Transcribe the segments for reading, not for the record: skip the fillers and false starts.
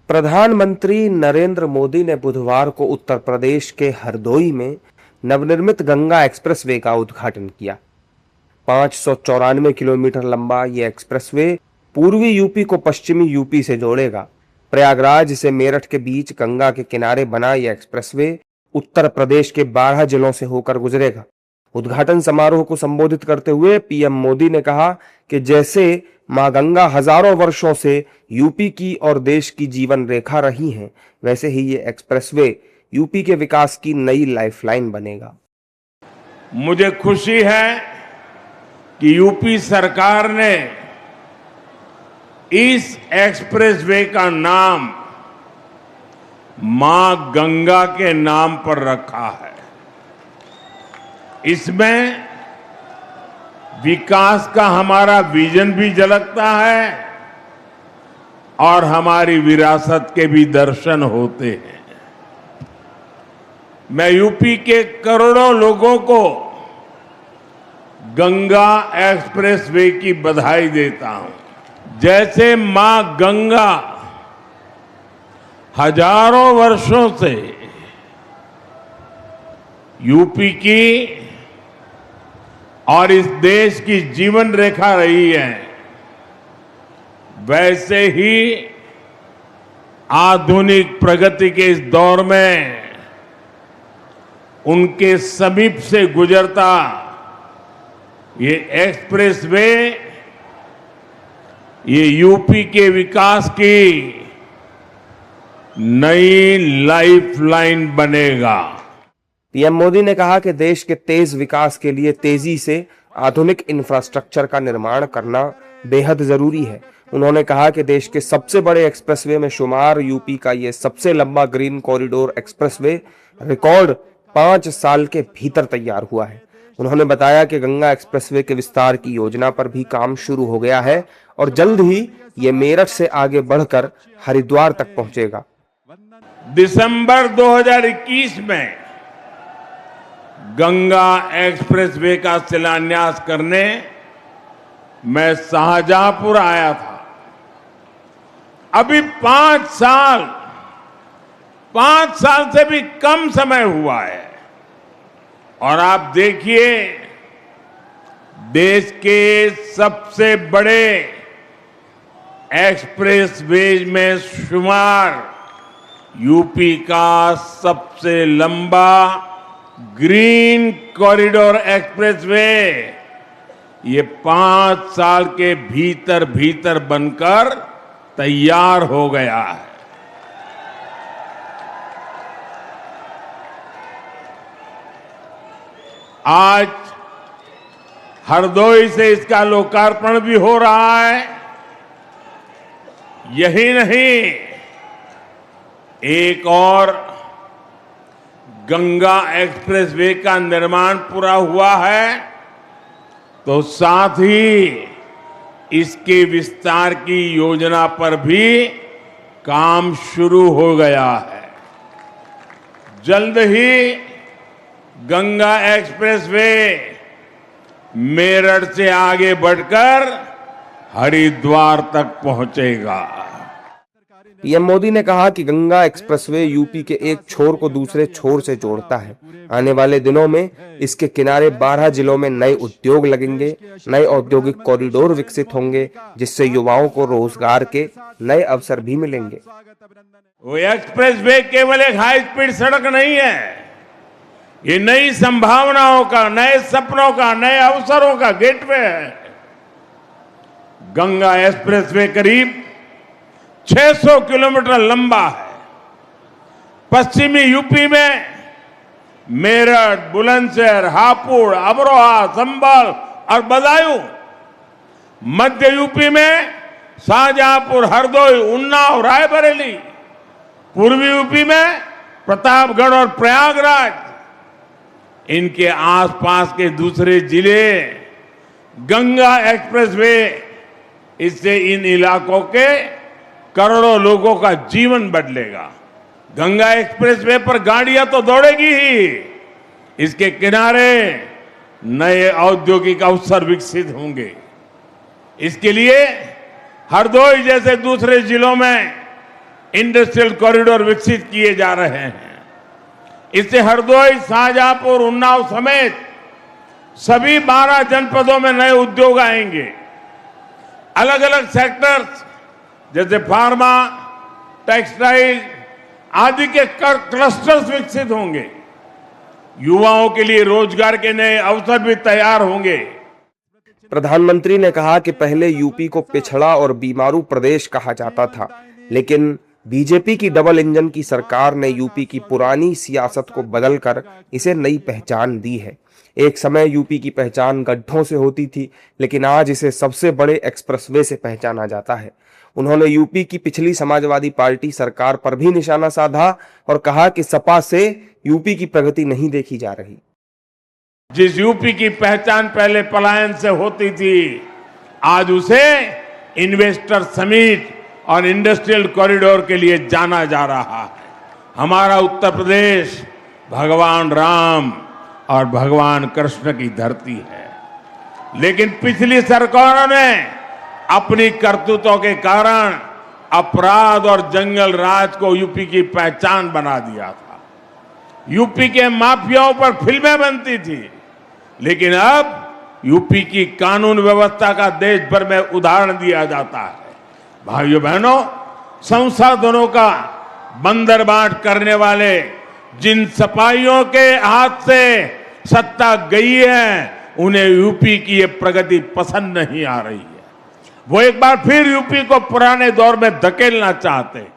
प्रधानमंत्री नरेंद्र मोदी ने बुधवार को उत्तर प्रदेश के हरदोई में नवनिर्मित गंगा एक्सप्रेसवे का उद्घाटन किया। 594 किलोमीटर लंबा ये एक्सप्रेसवे पूर्वी यूपी को पश्चिमी यूपी से जोड़ेगा। प्रयागराज से मेरठ के बीच गंगा के किनारे बना यह एक्सप्रेसवे उत्तर प्रदेश के 12 जिलों से होकर गुजरेगा। उद्घाटन समारोह को संबोधित करते हुए पीएम मोदी ने कहा कि जैसे मां गंगा हजारों वर्षों से यूपी की और देश की जीवन रेखा रही हैं, वैसे ही ये एक्सप्रेसवे यूपी के विकास की नई लाइफलाइन बनेगा। मुझे खुशी है कि यूपी सरकार ने इस एक्सप्रेसवे का नाम मां गंगा के नाम पर रखा है। इसमें विकास का हमारा विजन भी झलकता है और हमारी विरासत के भी दर्शन होते हैं। मैं यूपी के करोड़ों लोगों को गंगा एक्सप्रेसवे की बधाई देता हूं। जैसे मां गंगा हजारों वर्षों से यूपी की और इस देश की जीवन रेखा रही है, वैसे ही आधुनिक प्रगति के इस दौर में उनके समीप से गुजरता ये एक्सप्रेसवे ये यूपी के विकास की नई लाइफलाइन बनेगा। पीएम मोदी ने कहा कि देश के तेज विकास के लिए तेजी से आधुनिक इंफ्रास्ट्रक्चर का निर्माण करना बेहद जरूरी है। उन्होंने कहा कि देश के सबसे बड़े एक्सप्रेसवे में शुमार यूपी का ये सबसे लंबा ग्रीन कॉरिडोर एक्सप्रेसवे रिकॉर्ड 5 साल के भीतर तैयार हुआ है। उन्होंने बताया कि गंगा एक्सप्रेसवे के विस्तार की योजना पर भी काम शुरू हो गया है और जल्द ही ये मेरठ से आगे बढ़कर हरिद्वार तक पहुंचेगा। दिसंबर 2021 में गंगा एक्सप्रेसवे का शिलान्यास करने मैं शाहजहांपुर आया था। अभी 5 साल से भी कम समय हुआ है और आप देखिए देश के सबसे बड़े एक्सप्रेसवे में शुमार यूपी का सबसे लंबा ग्रीन कॉरिडोर एक्सप्रेसवे ये 5 साल के भीतर बनकर तैयार हो गया है। आज हरदोई से इसका लोकार्पण भी हो रहा है। यही नहीं, एक और गंगा एक्सप्रेसवे का निर्माण पूरा हुआ है तो साथ ही इसके विस्तार की योजना पर भी काम शुरू हो गया है। जल्द ही गंगा एक्सप्रेसवे मेरठ से आगे बढ़कर हरिद्वार तक पहुंचेगा। पीएम मोदी ने कहा कि गंगा एक्सप्रेसवे यूपी के एक छोर को दूसरे छोर से जोड़ता है। आने वाले दिनों में इसके किनारे 12 जिलों में नए उद्योग लगेंगे, नए औद्योगिक कॉरिडोर विकसित होंगे, जिससे युवाओं को रोजगार के नए अवसर भी मिलेंगे। वो एक्सप्रेसवे केवल एक हाई स्पीड सड़क नहीं है, ये नई संभावनाओं का, नए सपनों का, नए अवसरों का गेटवे है। गंगा एक्सप्रेसवे करीब 600 किलोमीटर लंबा है। पश्चिमी यूपी में मेरठ, बुलंदशहर, हापुड़, अमरोहा, संभल और बदायूं, मध्य यूपी में शाहजहांपुर, हरदोई, उन्नाव, रायबरेली, पूर्वी यूपी में प्रतापगढ़ और प्रयागराज, इनके आसपास के दूसरे जिले गंगा एक्सप्रेसवे इससे इन इलाकों के करोड़ों लोगों का जीवन बदलेगा। गंगा एक्सप्रेसवे पर गाड़ियां तो दौड़ेगी ही, इसके किनारे नए औद्योगिक अवसर विकसित होंगे। इसके लिए हरदोई जैसे दूसरे जिलों में इंडस्ट्रियल कॉरिडोर विकसित किए जा रहे हैं। इससे हरदोई, शाहजहांपुर, उन्नाव समेत सभी 12 जनपदों में नए उद्योग आएंगे। अलग अलग सेक्टर्स जैसे फार्मा, टेक्सटाइल आदि के क्लस्टर्स विकसित होंगे। युवाओं के लिए रोजगार के नए अवसर भी तैयार होंगे। प्रधानमंत्री ने कहा कि पहले यूपी को पिछड़ा और बीमारू प्रदेश कहा जाता था, लेकिन बीजेपी की डबल इंजन की सरकार ने यूपी की पुरानी सियासत को बदलकर इसे नई पहचान दी है। एक समय यूपी की पहचान गड्ढों से होती थी, लेकिन आज इसे सबसे बड़े एक्सप्रेसवे से पहचाना जाता है। उन्होंने यूपी की पिछली समाजवादी पार्टी सरकार पर भी निशाना साधा और कहा कि सपा से यूपी की प्रगति नहीं देखी जा रही। जिस यूपी की पहचान पहले पलायन से होती थी, आज उसे इन्वेस्टर समिट और इंडस्ट्रियल कॉरिडोर के लिए जाना जा रहा है। हमारा उत्तर प्रदेश भगवान राम और भगवान कृष्ण की धरती है, लेकिन पिछली सरकारों ने अपनी करतूतों के कारण अपराध और जंगल राज को यूपी की पहचान बना दिया था। यूपी के माफियाओं पर फिल्में बनती थी, लेकिन अब यूपी की कानून व्यवस्था का देश भर में उदाहरण दिया जाता है। भाइयों बहनों, संसाधनों का बंदरबाट करने वाले जिन सपाइयों के हाथ से सत्ता गई है, उन्हें यूपी की ये प्रगति पसंद नहीं आ रही है। वो एक बार फिर यूपी को पुराने दौर में धकेलना चाहते हैं।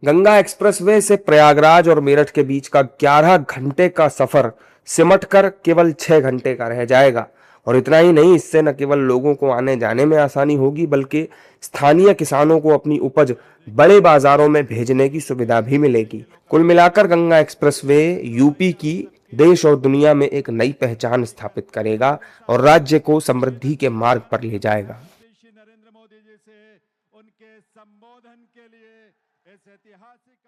गंगा एक्सप्रेसवे से प्रयागराज और मेरठ के बीच का 11 घंटे का सफर सिमटकर केवल 6 घंटे का रह जाएगा। और इतना ही नहीं, इससे न केवल लोगों को आने जाने में आसानी होगी, बल्कि स्थानीय किसानों को अपनी उपज बड़े बाजारों में भेजने की सुविधा भी मिलेगी। कुल मिलाकर गंगा एक्सप्रेसवे यूपी की देश और दुनिया में एक नई पहचान स्थापित करेगा और राज्य को समृद्धि के मार्ग पर ले जाएगा। नरेंद्र मोदी जी से उनके संबोधन के लिए इस ऐतिहासिक